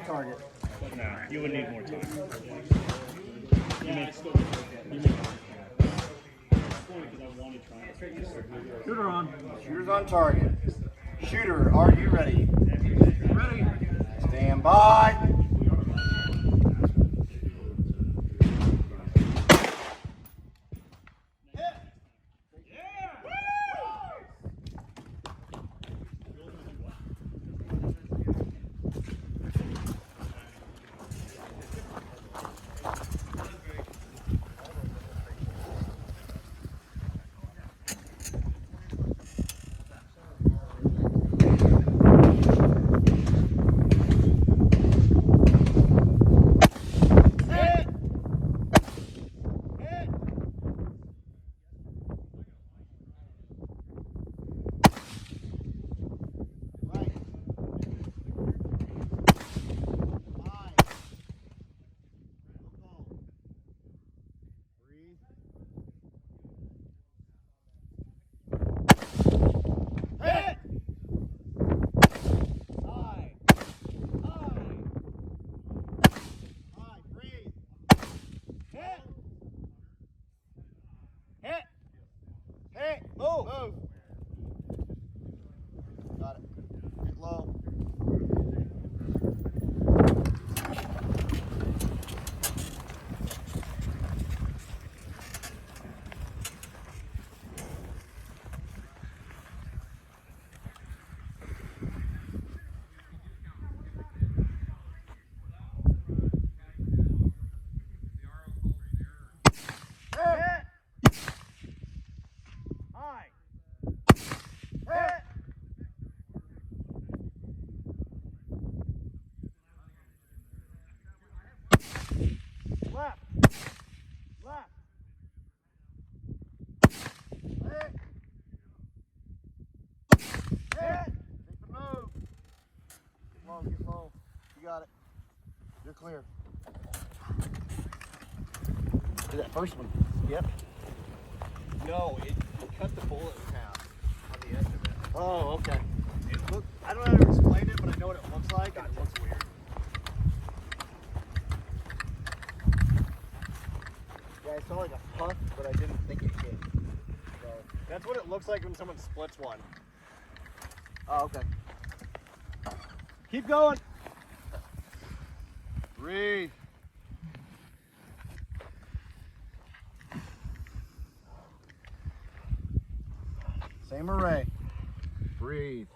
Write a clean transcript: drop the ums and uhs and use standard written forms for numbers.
target. No, you would need more time. Shooter on. Shooter's on target. Shooter, are you ready? Ready. Stand by. Move. Got it. Get low. Left. Left. Hit. Hit. Take the move. Get low, get low. You got it. You're clear. Do that first one. Yep. No, it cut the bullet in half on the end of it. Oh, okay. It looked, I don't know how to explain it, but I know what it looks like, and it looks weird. Yeah, I saw like a puff, but I didn't think it hit. So. That's what it looks like when someone splits one. Oh, okay. Keep going. Breathe. Same array. Breathe.